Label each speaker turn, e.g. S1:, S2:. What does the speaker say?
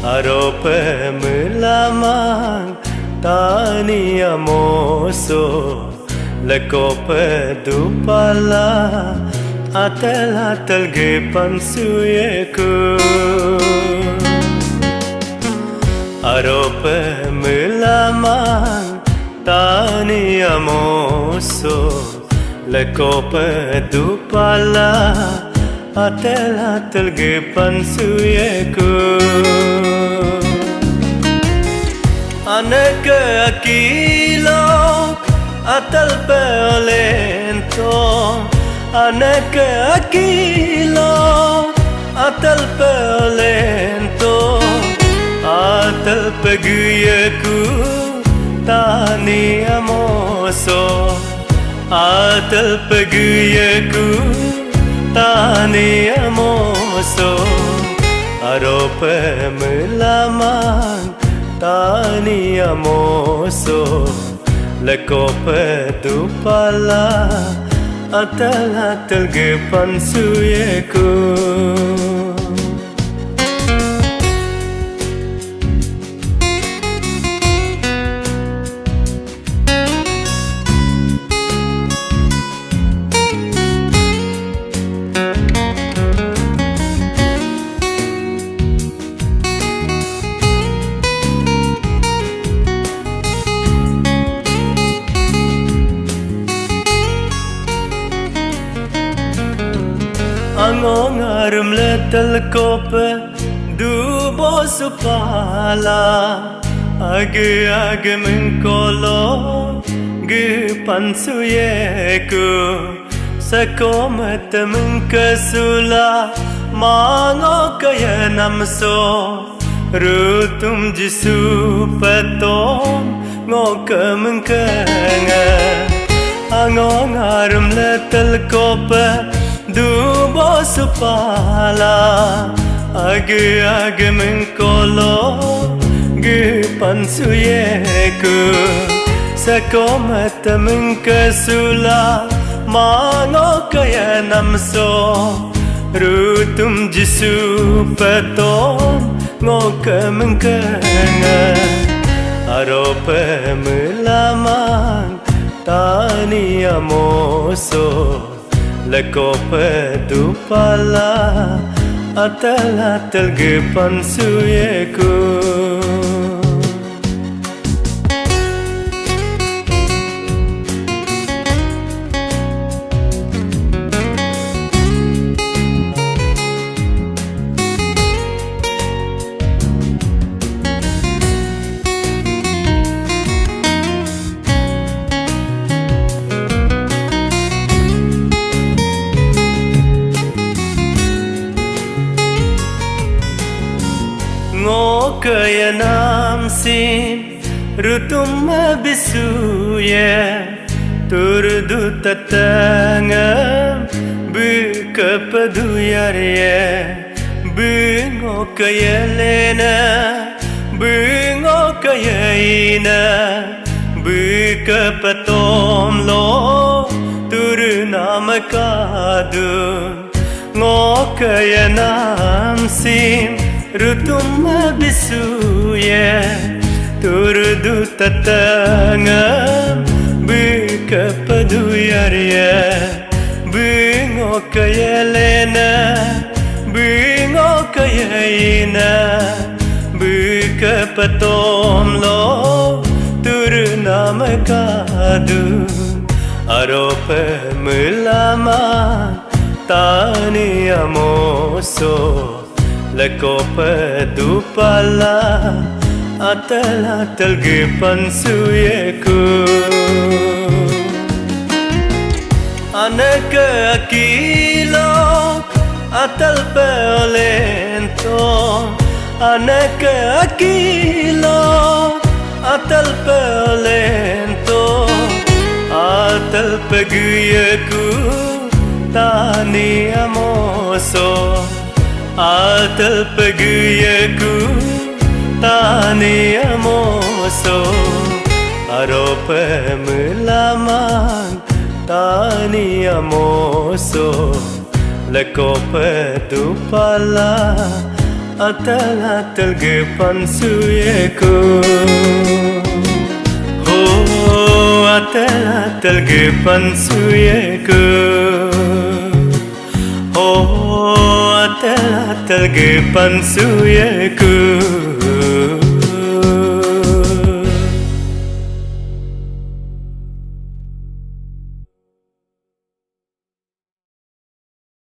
S1: Arope melamang tani amoso lekope dupala atel ge pansuyeku Arope melamang tani amoso lekope dupala atel ge pansuyeku Aneke akilo atal pelento Aneke akilo atal pelento atal peguyeku tani amoso atal peguyeku tani amoso arope melamang tani amoso lekope dupala atel ge pansuyeku Angong arum letel kope dubo supala age mengkolo ge pansuyeku sakomet mengkesula mango kaya namso rutum jisu petom ngoke mengkenga angong arum letel kope Dubo supala age mengkolo ge pansuyeku sakomet mengkesula mango kaya namso rutum jisu petom ngoke mengkenga arope melamang tani amoso lekope dupala atel ge pansuyeku Kaya namsin rutum bisuye turdu tatangam buka paduyarye bungo kaya lena bungo kaya ina buka patom lo turunam kadun ngo kaya namsin rutum bisuye turdu tatangam buka paduyarye bungo kaya lena bungo kaya ina buka patom lo turunam kadun arope melamang tani amoso lekope dupala atel ge pansuyeku aneke akilo atal pelento aneke akilo atal pelento atal peguyeku tani amoso atel peguyeku tani amoso arope melamang tani amoso lekope dupala atal-atal ge pansuyeku. Oh, atal-atal ge pansuyeku. Oh, atal-atal ge pansuyeku.